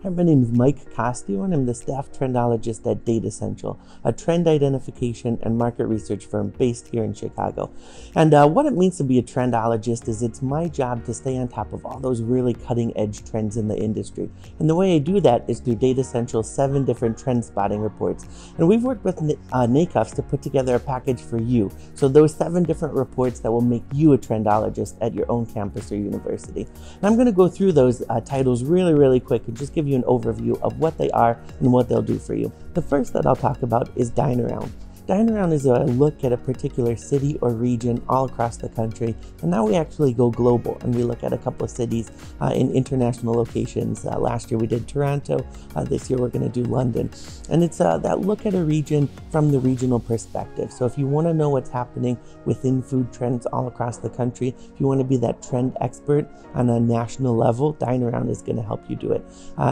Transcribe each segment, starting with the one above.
Hi, my name is Mike Costio, and I'm the staff trendologist at Data Central, a trend identification and market research firm based here in Chicago. And what it means to be a trendologist is it's my job to stay on top of all those really cutting-edge trends in the industry. And the way I do that is through Data Central's 7 different trend spotting reports. And we've worked with NACUFS to put together a package for you. So those 7 different reports that will make you a trendologist at your own campus or university. And I'm going to go through those titles really quick and just give you an overview of what they are and what they'll do for you. The first that I'll talk about is Dine Around. Dine Around is a look at a particular city or region all across the country, and now we actually go global and we look at a couple of cities in international locations. Last year we did Toronto, this year we're going to do London, and it's that look at a region from the regional perspective. So if you want to know what's happening within food trends all across the country, if you want to be that trend expert on a national level, Dine Around is going to help you do it.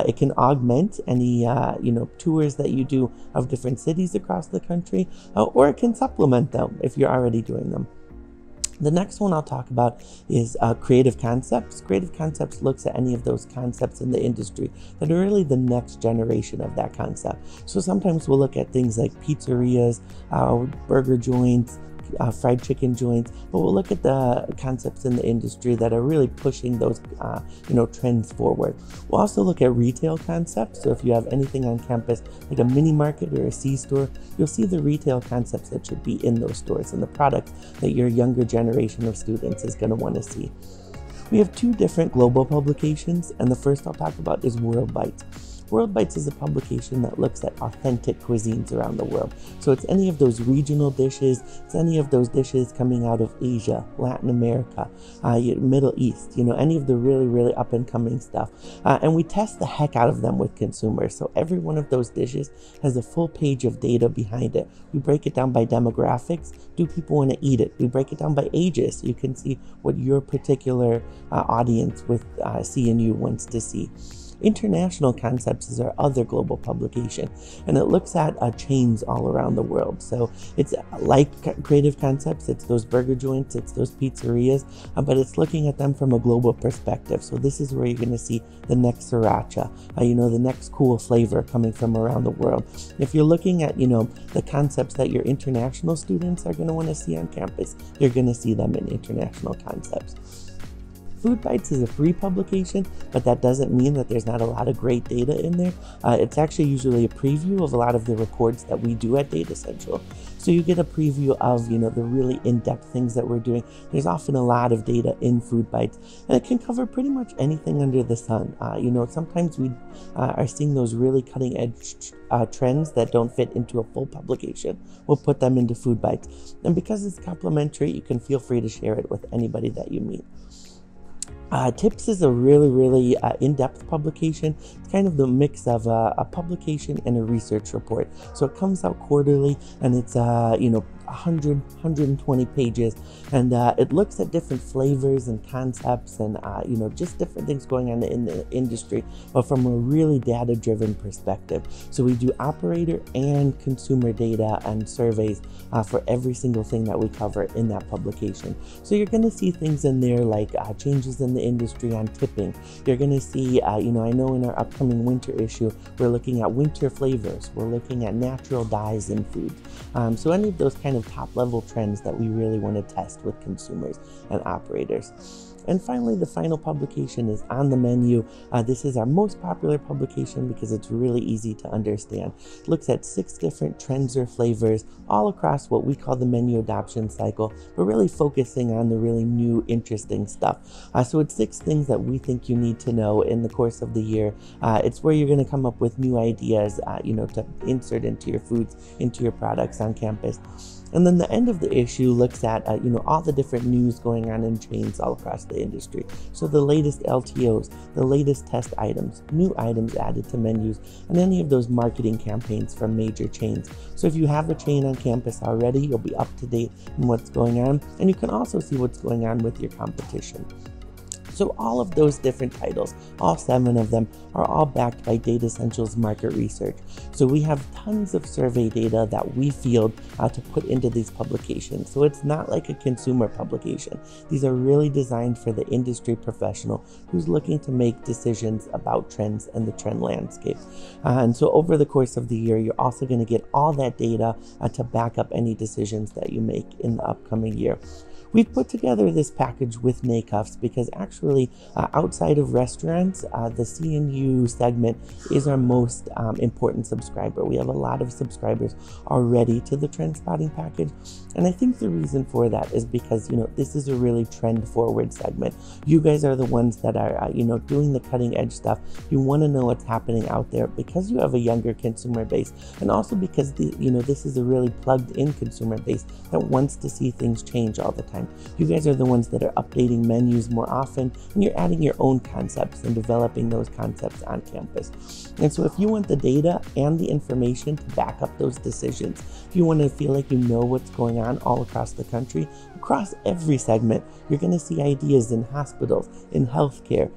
It can augment any tours that you do of different cities across the country, or it can supplement them if you're already doing them. The next one I'll talk about is Creative Concepts. Creative Concepts looks at any of those concepts in the industry that are really the next generation of that concept. So sometimes we'll look at things like pizzerias, burger joints, fried chicken joints, but we'll look at the concepts in the industry that are really pushing those trends forward. We'll also look at retail concepts. So if you have anything on campus like a mini market or a C-store, you'll see the retail concepts that should be in those stores and the products that your younger generation of students is going to want to see. We have 2 different global publications, and the first I'll talk about is World Bites. World Bites is a publication that looks at authentic cuisines around the world. So it's any of those regional dishes, it's any of those dishes coming out of Asia, Latin America, Middle East, any of the really up and coming stuff. And we test the heck out of them with consumers. So every one of those dishes has a full page of data behind it. We break it down by demographics. Do people want to eat it? We break it down by ages so you can see what your particular audience with C&U wants to see. International Concepts is our other global publication, and it looks at chains all around the world. So it's like Creative Concepts, it's those burger joints, it's those pizzerias, but it's looking at them from a global perspective. So this is where you're going to see the next sriracha, the next cool flavor coming from around the world. If you're looking at, the concepts that your international students are going to want to see on campus, you're going to see them in International Concepts. Food Bites is a free publication, but that doesn't mean that there's not a lot of great data in there. It's actually usually a preview of a lot of the reports that we do at Data Central. So you get a preview of, the really in-depth things that we're doing. There's often a lot of data in Food Bites, and it can cover pretty much anything under the sun. Sometimes we are seeing those really cutting-edge trends that don't fit into a full publication. We'll put them into Food Bites. And because it's complimentary, you can feel free to share it with anybody that you meet. Tips is a really in-depth publication. It's kind of the mix of a publication and a research report. So it comes out quarterly, and it's 120 pages, and it looks at different flavors and concepts and just different things going on in the industry, but from a really data-driven perspective. So we do operator and consumer data and surveys for every single thing that we cover in that publication. So you're going to see things in there like changes in the industry on tipping. You're going to see, I know in our upcoming winter issue, we're looking at winter flavors. We're looking at natural dyes in food. So any of those kind of top-level trends that we really want to test with consumers and operators. And finally, the final publication is On the Menu. This is our most popular publication because it's really easy to understand. It looks at 6 different trends or flavors all across what we call the menu adoption cycle, but really focusing on the really new, interesting stuff. So it's 6 things that we think you need to know in the course of the year. It's where you're going to come up with new ideas, to insert into your foods, into your products on campus. And then the end of the issue looks at, all the different news going on in chains all across the industry. So the latest LTOs, the latest test items, new items added to menus, and any of those marketing campaigns from major chains. So if you have a chain on campus already, you'll be up to date on what's going on, and you can also see what's going on with your competition. So all of those different titles, all 7 of them, are all backed by Data Essential's market research. So we have tons of survey data that we field to put into these publications. So it's not like a consumer publication. These are really designed for the industry professional who's looking to make decisions about trends and the trend landscape. And so over the course of the year, you're also going to get all that data to back up any decisions that you make in the upcoming year. We've put together this package with NACUFS because actually outside of restaurants, the CNU segment is our most important subscriber. We have a lot of subscribers already to the Trendspotting package. And I think the reason for that is because, this is a really trend forward segment. You guys are the ones that are, doing the cutting edge stuff. You want to know what's happening out there because you have a younger consumer base, and also because this is a really plugged in consumer base that wants to see things change all the time. You guys are the ones that are updating menus more often, and you're adding your own concepts and developing those concepts on campus. And so if you want the data and the information to back up those decisions, if you want to feel like you know what's going on all across the country, across every segment, you're going to see ideas in hospitals, in healthcare,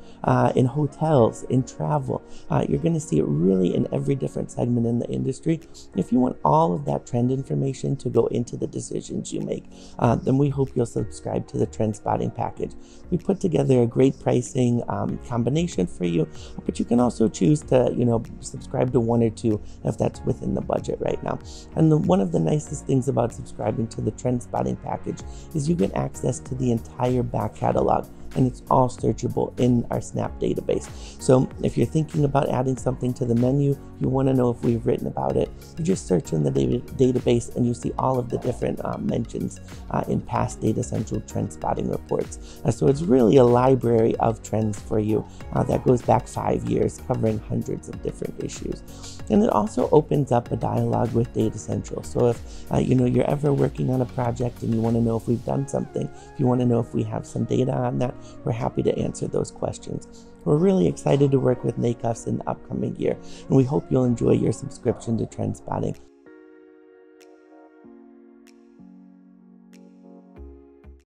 in hotels, in travel. You're going to see it really in every different segment in the industry. If you want all of that trend information to go into the decisions you make, then we hope you'll subscribe to the Trendspotting package. We put together a great pricing combination for you, but you can also choose to, subscribe to 1 or 2 if that's within the budget right now. And one of the nicest things about subscribing to the Trendspotting package is you get access to the entire back catalog, and it's all searchable in our Snap database. So if you're thinking about adding something to the menu, you want to know if we've written about it, you just search in the database and you see all of the different mentions in past Data Central Trendspotting reports. So it's really a library of trends for you that goes back 5 years, covering hundreds of different issues. And it also opens up a dialogue with Data Central. So if you're ever working on a project and you want to know if we've done something, if you want to know if we have some data on that, we're happy to answer those questions. We're really excited to work with NACUFS in the upcoming year, and we hope you'll enjoy your subscription to Trendspotting.